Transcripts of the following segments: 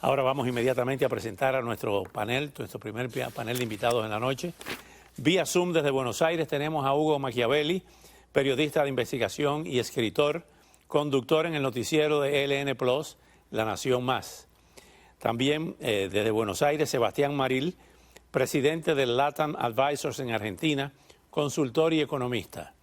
Ahora vamos inmediatamente a presentar a nuestro panel, nuestro primer panel de invitados en la noche. Vía Zoom desde Buenos Aires tenemos a Hugo Machiavelli, periodista de investigación y escritor, conductor en el noticiero de LN Plus, La Nación Más. También desde Buenos Aires, Sebastián Maril, presidente del LATAM Advisors en Argentina, consultor y economista.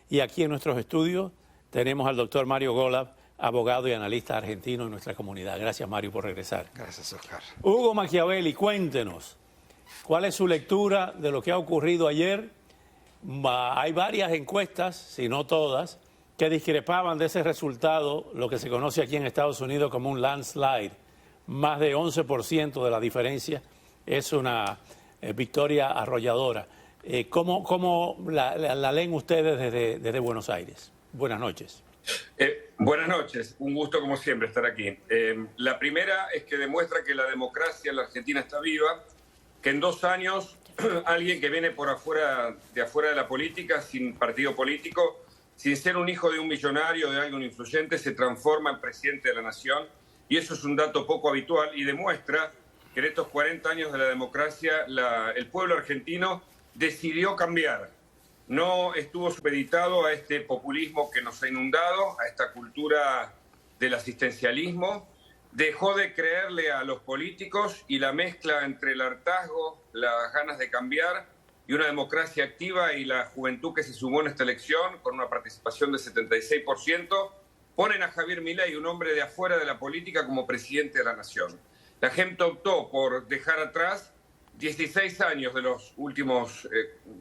Y aquí en nuestros estudios tenemos al doctor Mario Golab, abogado y analista argentino en nuestra comunidad. Gracias, Mario, por regresar. Gracias, Oscar. Hugo Machiavelli, cuéntenos, ¿cuál es su lectura de lo que ha ocurrido ayer? Hay varias encuestas, si no todas, que discrepaban de ese resultado, lo que se conoce aquí en Estados Unidos como un landslide. Más de 11% de la diferencia es una victoria arrolladora. ¿Cómo la leen ustedes desde Buenos Aires? Buenas noches. Buenas noches, un gusto como siempre estar aquí. La primera es que demuestra que la democracia en la Argentina está viva, que en 2 años alguien que viene por afuera de la política, sin partido político, sin ser un hijo de un millonario, de alguien influyente, se transforma en presidente de la nación, y eso es un dato poco habitual y demuestra que en estos 40 años de la democracia el pueblo argentino decidió cambiar. No estuvo supeditado a este populismo que nos ha inundado, a esta cultura del asistencialismo. Dejó de creerle a los políticos y la mezcla entre el hartazgo, las ganas de cambiar y una democracia activa y la juventud que se sumó en esta elección con una participación del 76%, ponen a Javier Milei, un hombre de afuera de la política, como presidente de la nación. La gente optó por dejar atrás 16 años de los últimos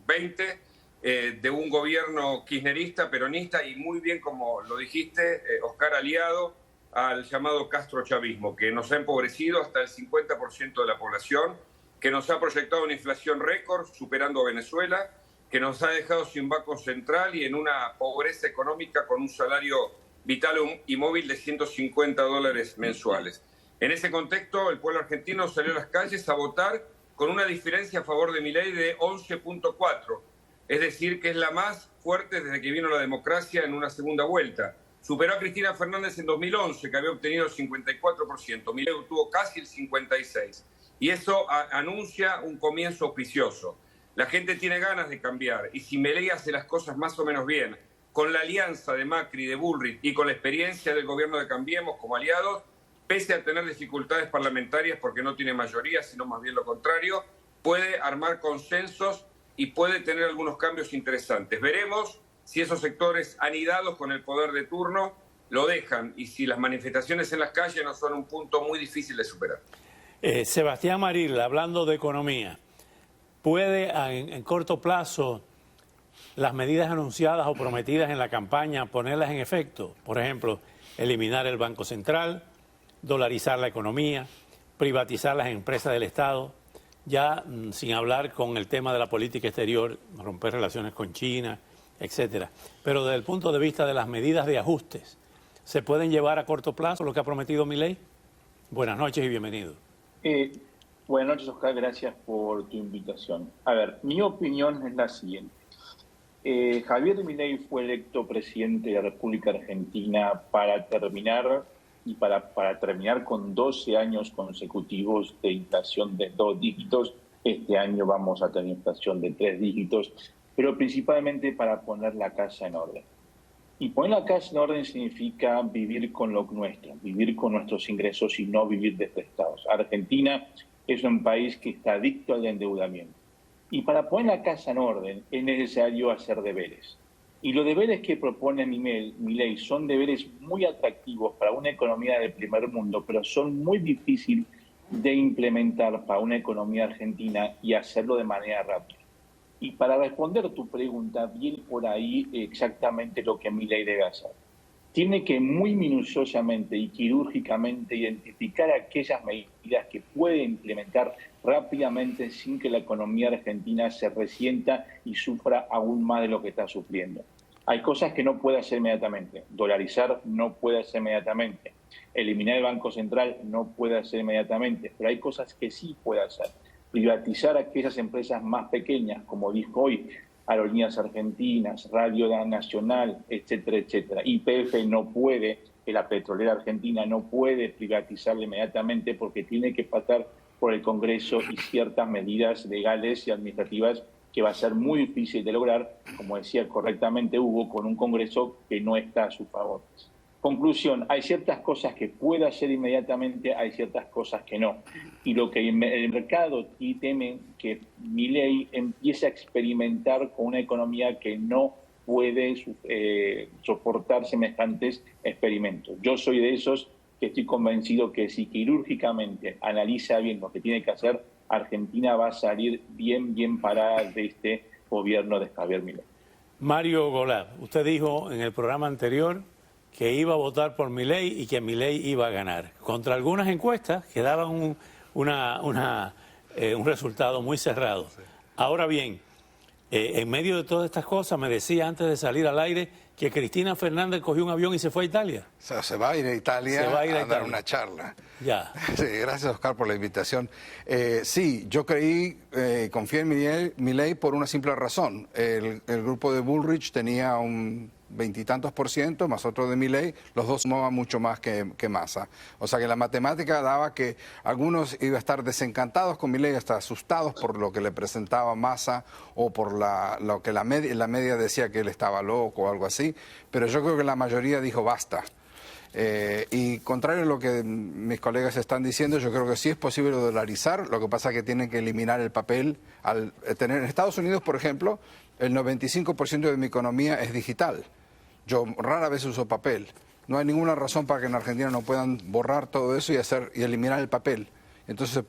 20 de un gobierno kirchnerista, peronista y muy bien, como lo dijiste, Oscar, aliado al llamado castrochavismo, que nos ha empobrecido hasta el 50% de la población, que nos ha proyectado una inflación récord, superando a Venezuela, que nos ha dejado sin banco central y en una pobreza económica con un salario vital y móvil de $150 mensuales. En ese contexto, el pueblo argentino salió a las calles a votar con una diferencia a favor de Milei de 11.4%. Es decir, que es la más fuerte desde que vino la democracia en una segunda vuelta. Superó a Cristina Fernández en 2011, que había obtenido el 54%. Milei obtuvo casi el 56%. Y eso anuncia un comienzo auspicioso. La gente tiene ganas de cambiar. Y si Milei hace las cosas más o menos bien, con la alianza de Macri, de Bullrich y con la experiencia del gobierno de Cambiemos como aliados, pese a tener dificultades parlamentarias porque no tiene mayoría, sino más bien lo contrario, puede armar consensos y puede tener algunos cambios interesantes. Veremos si esos sectores anidados con el poder de turno lo dejan y si las manifestaciones en las calles no son un punto muy difícil de superar. Sebastián Maril, hablando de economía, ¿puede en corto plazo las medidas anunciadas o prometidas en la campaña ponerlas en efecto? Por ejemplo, eliminar el Banco Central, dolarizar la economía, privatizar las empresas del Estado, ya sin hablar con el tema de la política exterior, romper relaciones con China, etcétera. Pero desde el punto de vista de las medidas de ajustes, ¿se pueden llevar a corto plazo lo que ha prometido Milei? Buenas noches y bienvenido. Buenas noches, Oscar. Gracias por tu invitación. A ver, mi opinión es la siguiente. Javier Milei fue electo presidente de la República Argentina para terminar con 12 años consecutivos de inflación de 2 dígitos. Este año vamos a tener inflación de 3 dígitos, pero principalmente para poner la casa en orden. Y poner la casa en orden significa vivir con lo nuestro, vivir con nuestros ingresos y no vivir de prestados. Argentina es un país que está adicto al endeudamiento. Y para poner la casa en orden es necesario hacer deberes. Y los deberes que propone Milei son deberes muy atractivos para una economía del primer mundo, pero son muy difíciles de implementar para una economía argentina y hacerlo de manera rápida. Y para responder tu pregunta, viene por ahí exactamente lo que Milei debe hacer. Tiene que muy minuciosamente y quirúrgicamente identificar aquellas medidas que puede implementar rápidamente sin que la economía argentina se resienta y sufra aún más de lo que está sufriendo. Hay cosas que no puede hacer inmediatamente. Dolarizar no puede hacer inmediatamente. Eliminar el Banco Central no puede hacer inmediatamente. Pero hay cosas que sí puede hacer. Privatizar aquellas empresas más pequeñas, como dijo hoy, Aerolíneas Argentinas, Radio Nacional, etcétera, etcétera. YPF no puede que la petrolera argentina no puede privatizarla inmediatamente porque tiene que pasar por el Congreso y ciertas medidas legales y administrativas que va a ser muy difícil de lograr, como decía correctamente Hugo, con un Congreso que no está a su favor. Conclusión, hay ciertas cosas que puede hacer inmediatamente, hay ciertas cosas que no. Y lo que el mercado teme que Milei empiece a experimentar con una economía que no puede soportar semejantes experimentos. Yo soy de esos que estoy convencido que si quirúrgicamente analiza bien lo que tiene que hacer, Argentina va a salir bien parada de este gobierno de Javier Milei. Mario Golab, usted dijo en el programa anterior que iba a votar por Milei y que Milei iba a ganar. Contra algunas encuestas que daban un resultado muy cerrado. Ahora bien, en medio de todas estas cosas, me decía antes de salir al aire que Cristina Fernández cogió un avión y se fue a Italia. O sea, se va a ir a Italia a dar una charla. Ya. Sí, gracias, Oscar, por la invitación. Sí, yo confié en Milei por una simple razón. El grupo de Bullrich tenía un 20 y tantos %, más otro de Milei, los dos sumaban mucho más que Massa. O sea que la matemática daba que algunos iban a estar desencantados con Milei, hasta asustados por lo que le presentaba Massa o por lo que la media decía que él estaba loco o algo así, pero yo creo que la mayoría dijo basta. Y contrario a lo que mis colegas están diciendo, yo creo que sí es posible dolarizar, lo que pasa es que tienen que eliminar el papel. Al tener en Estados Unidos, por ejemplo, el 95% de mi economía es digital. Yo rara vez uso papel. No hay ninguna razón para que en Argentina no puedan borrar todo eso y eliminar el papel. Entonces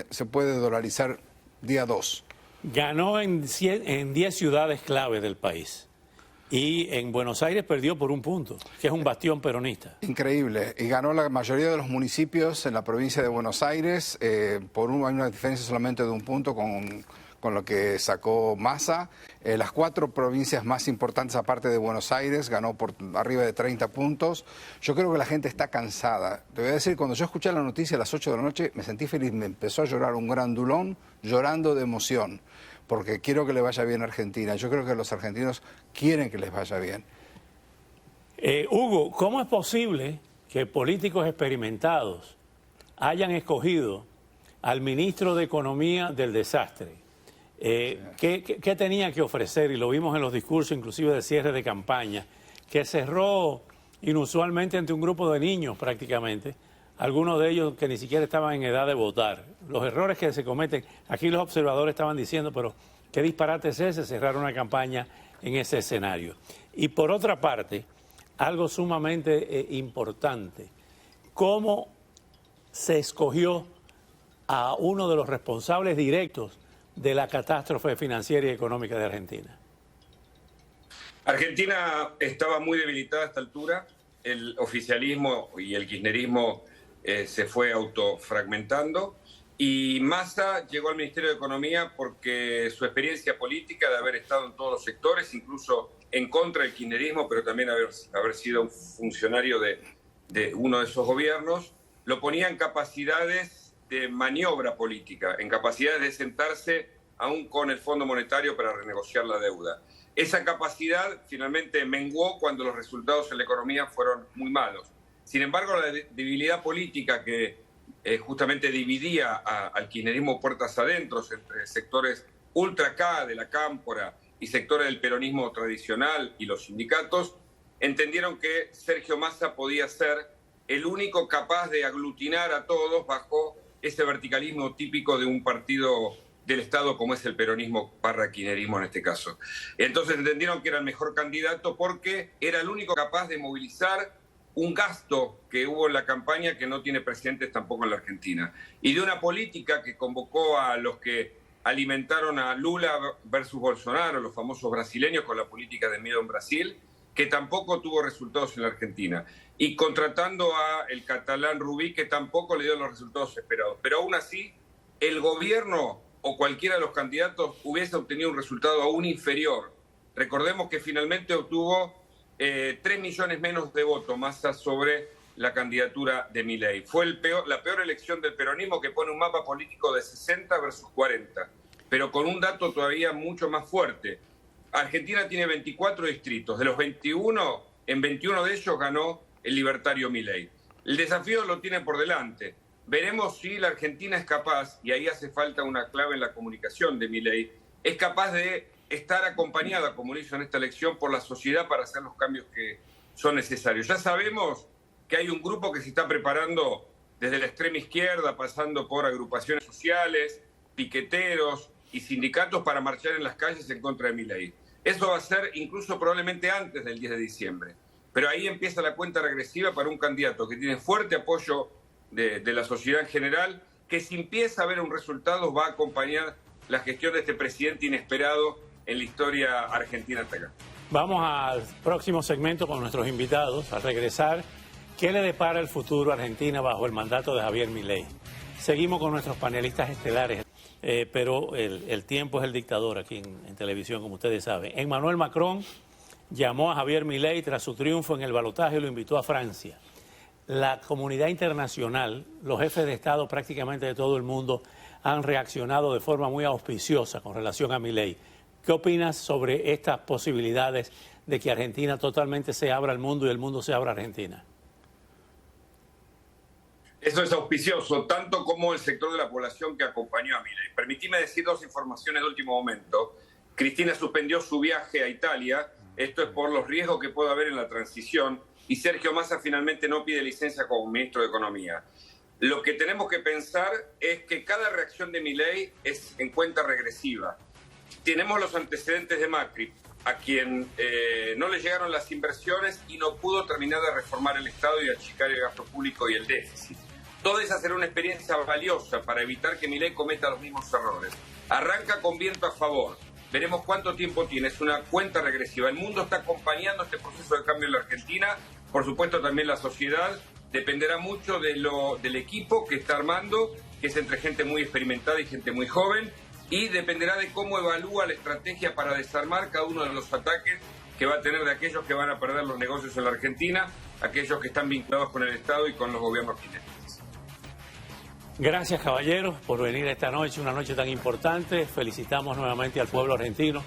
se puede dolarizar día 2. Ganó en 10 ciudades clave del país. Y en Buenos Aires perdió por 1 punto, que es un bastión peronista. Increíble. Y ganó la mayoría de los municipios en la provincia de Buenos Aires. Hay una diferencia solamente de 1 punto con lo que sacó Massa. Las 4 provincias más importantes, aparte de Buenos Aires, ganó por arriba de 30 puntos. Yo creo que la gente está cansada. Te voy a decir, cuando yo escuché la noticia a las 8 de la noche, me sentí feliz, me empezó a llorar un grandulón, llorando de emoción, porque quiero que le vaya bien a Argentina. Yo creo que los argentinos quieren que les vaya bien. Hugo, ¿cómo es posible que políticos experimentados hayan escogido al ministro de Economía del desastre? ¿Qué tenía que ofrecer? Y lo vimos en los discursos, inclusive de cierre de campaña, que cerró inusualmente ante un grupo de niños prácticamente, algunos de ellos que ni siquiera estaban en edad de votar. Los errores que se cometen, aquí los observadores estaban diciendo, pero ¿qué disparate es ese? Cerrar una campaña en ese escenario. Y por otra parte, algo sumamente importante, ¿cómo se escogió a uno de los responsables directos de la catástrofe financiera y económica de Argentina? Argentina estaba muy debilitada a esta altura. El oficialismo y el kirchnerismo se fue autofragmentando. Y Massa llegó al Ministerio de Economía porque su experiencia política de haber estado en todos los sectores, incluso en contra del kirchnerismo, pero también haber sido un funcionario de uno de esos gobiernos, lo ponía en capacidades de maniobra política, en capacidades de sentarse aún con el Fondo Monetario para renegociar la deuda. Esa capacidad finalmente menguó cuando los resultados en la economía fueron muy malos. Sin embargo, la debilidad política que justamente dividía al kirchnerismo puertas adentro entre sectores ultra K de la cámpora y sectores del peronismo tradicional y los sindicatos, entendieron que Sergio Massa podía ser el único capaz de aglutinar a todos bajo ese verticalismo típico de un partido del Estado como es el peronismo / kirchnerismo en este caso. Entonces entendieron que era el mejor candidato porque era el único capaz de movilizar un gasto que hubo en la campaña que no tiene precedentes tampoco en la Argentina. Y de una política que convocó a los que alimentaron a Lula versus Bolsonaro, los famosos brasileños con la política de miedo en Brasil, que tampoco tuvo resultados en la Argentina. Y contratando a el catalán Rubí, que tampoco le dio los resultados esperados. Pero aún así, el gobierno o cualquiera de los candidatos hubiese obtenido un resultado aún inferior. Recordemos que finalmente obtuvo 3 millones menos de votos Massa sobre la candidatura de Milei. Fue la peor elección del peronismo, que pone un mapa político de 60 versus 40, pero con un dato todavía mucho más fuerte. Argentina tiene 24 distritos. De los 21, en 21 de ellos ganó el libertario Milei. El desafío lo tiene por delante. Veremos si la Argentina es capaz, y ahí hace falta una clave en la comunicación de Milei, es capaz de estar acompañada, como lo hizo en esta elección, por la sociedad para hacer los cambios que son necesarios. Ya sabemos que hay un grupo que se está preparando desde la extrema izquierda, pasando por agrupaciones sociales, piqueteros y sindicatos para marchar en las calles en contra de Milei. Eso va a ser incluso probablemente antes del 10 de diciembre. Pero ahí empieza la cuenta regresiva para un candidato que tiene fuerte apoyo de la sociedad en general, que si empieza a ver un resultado va a acompañar la gestión de este presidente inesperado en la historia argentina hasta acá. Vamos al próximo segmento con nuestros invitados. Al regresar, ¿qué le depara el futuro a Argentina bajo el mandato de Javier Milei? Seguimos con nuestros panelistas estelares, pero el tiempo es el dictador aquí en televisión, como ustedes saben. Emmanuel Macron llamó a Javier Milei tras su triunfo en el balotaje y lo invitó a Francia. La comunidad internacional, los jefes de Estado prácticamente de todo el mundo han reaccionado de forma muy auspiciosa con relación a Milei. ¿Qué opinas sobre estas posibilidades de que Argentina totalmente se abra al mundo y el mundo se abra a Argentina? Eso es auspicioso, tanto como el sector de la población que acompañó a Milei. Permitime decir dos informaciones de último momento. Cristina suspendió su viaje a Italia. Esto es por los riesgos que puede haber en la transición. Y Sergio Massa finalmente no pide licencia como ministro de Economía. Lo que tenemos que pensar es que cada reacción de Milei es en cuenta regresiva. Tenemos los antecedentes de Macri, a quien no le llegaron las inversiones y no pudo terminar de reformar el Estado y achicar el gasto público y el déficit. Toda esa será una experiencia valiosa para evitar que Milei cometa los mismos errores. Arranca con viento a favor. Veremos cuánto tiempo tiene. Es una cuenta regresiva. El mundo está acompañando este proceso de cambio en la Argentina. Por supuesto, también la sociedad. Dependerá mucho del equipo que está armando, que es entre gente muy experimentada y gente muy joven. Y dependerá de cómo evalúa la estrategia para desarmar cada uno de los ataques que va a tener de aquellos que van a perder los negocios en la Argentina, aquellos que están vinculados con el Estado y con los gobiernos chilenos. Gracias, caballeros, por venir esta noche, una noche tan importante. Felicitamos nuevamente al pueblo argentino